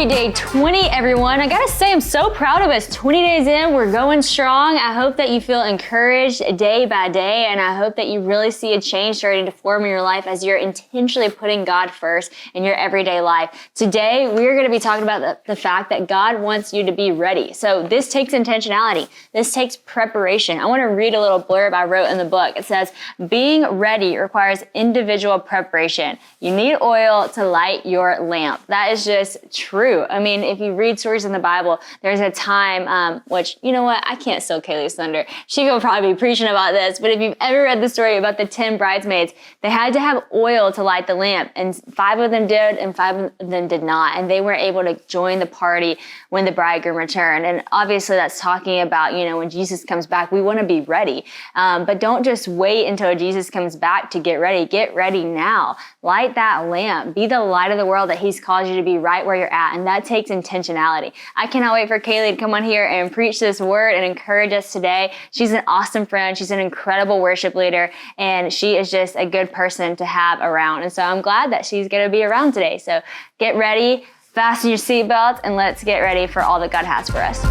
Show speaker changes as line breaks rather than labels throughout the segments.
Happy day 20, everyone. I gotta say, I'm so proud of us. 20 days in, we're going strong. I hope that you feel encouraged day by day, and I hope that you really see a change starting to form in your life as you're intentionally putting God first in your everyday life. Today, we're gonna be talking about the fact that God wants you to be ready. So this takes intentionality. This takes preparation. I wanna read a little blurb I wrote in the book. It says, being ready requires individual preparation. You need oil to light your lamp. That is just true. I mean, if you read stories in the Bible, there's a time, which, you know what, I can't steal Kaylee's thunder. She will probably be preaching about this, but if you've ever read the story about the 10 bridesmaids, they had to have oil to light the lamp, and 5 of them did and 5 of them did not, and they weren't able to join the party when the bridegroom returned. And obviously that's talking about, when Jesus comes back, we want to be ready, but don't just wait until Jesus comes back to get ready. Get ready now. Light that lamp. Be the light of the world that He's called you to be right where you're at, and that takes intentionality. I cannot wait for Kaylee to come on here and preach this word and encourage us today. She's an awesome friend. She's an incredible worship leader, and she is just a good person to have around. And so I'm glad that she's going to be around today. So get ready, fasten your seatbelts, and let's get ready for all that God has for us.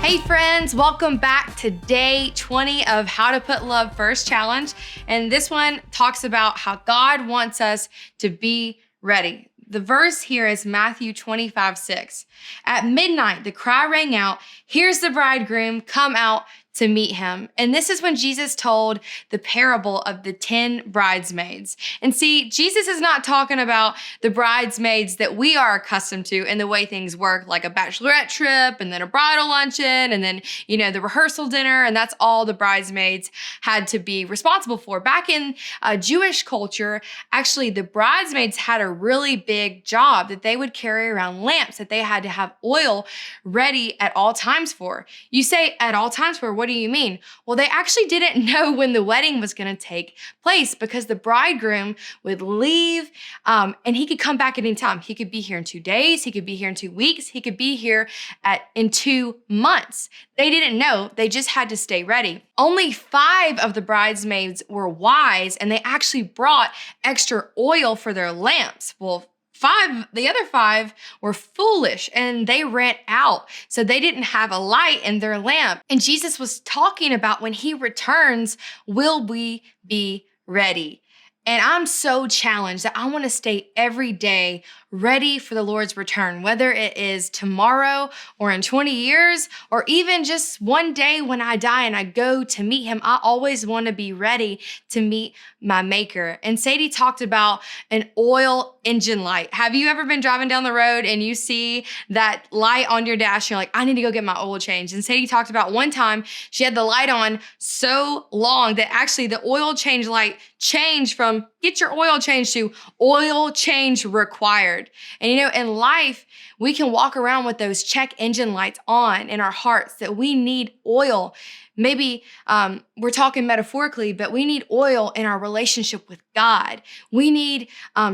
Hey friends, welcome back to day 20 of How to Put Love First Challenge. And this one talks about how God wants us to be ready. The verse here is Matthew 25:6. At midnight, the cry rang out, "Here's the bridegroom, come out to meet him." And this is when Jesus told the parable of the 10 bridesmaids. And see, Jesus is not talking about the bridesmaids that we are accustomed to and the way things work, like a bachelorette trip and then a bridal luncheon and then, the rehearsal dinner. And that's all the bridesmaids had to be responsible for. Back in Jewish culture, actually, the bridesmaids had a really big job that they would carry around lamps that they had to have oil ready at all times for. You say at all times for, what do you mean? Well, they actually didn't know when the wedding was going to take place because the bridegroom would leave and he could come back at any time. He could be here in 2 days. He could be here in 2 weeks. He could be here in 2 months. They didn't know. They just had to stay ready. Only 5 of the bridesmaids were wise, and they actually brought extra oil for their lamps. Well, the other 5 were foolish and they ran out. So they didn't have a light in their lamp. And Jesus was talking about when He returns, will we be ready? And I'm so challenged that I want to stay every day ready for the Lord's return, whether it is tomorrow or in 20 years, or even just one day when I die and I go to meet Him. I always want to be ready to meet my Maker. And Sadie talked about an oil engine light. Have you ever been driving down the road and you see that light on your dash? And you're like, I need to go get my oil changed. And Sadie talked about one time she had the light on so long that actually the oil change light changed from get your oil changed to oil change required. And in life, we can walk around with those check engine lights on in our hearts that we need oil. Maybe we're talking metaphorically, but we need oil in our relationship with God. We need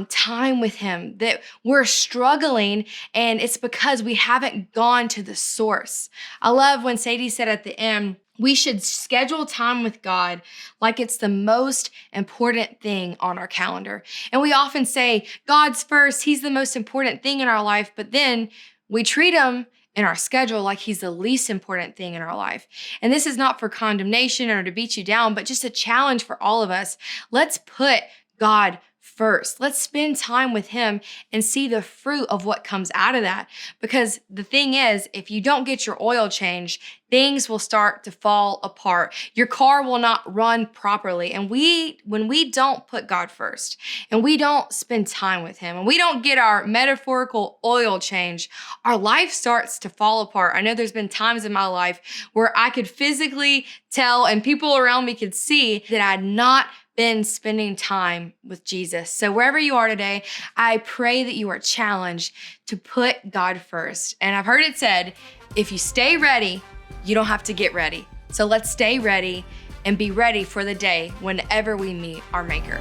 time with Him, that we're struggling, and it's because we haven't gone to the source. I love when Sadie said at the end, we should schedule time with God like it's the most important thing on our calendar. And we often say, God's first, He's the most important thing in our life, but then we treat Him in our schedule like He's the least important thing in our life. And this is not for condemnation or to beat you down, but just a challenge for all of us. Let's put God first. Let's spend time with Him and see the fruit of what comes out of that. Because the thing is, if you don't get your oil changed, things will start to fall apart. Your car will not run properly. And when we don't put God first and we don't spend time with Him and we don't get our metaphorical oil change, our life starts to fall apart. I know there's been times in my life where I could physically tell and people around me could see that I'd not been spending time with Jesus. So wherever you are today, I pray that you are challenged to put God first. And I've heard it said, if you stay ready, you don't have to get ready. So let's stay ready and be ready for the day whenever we meet our Maker.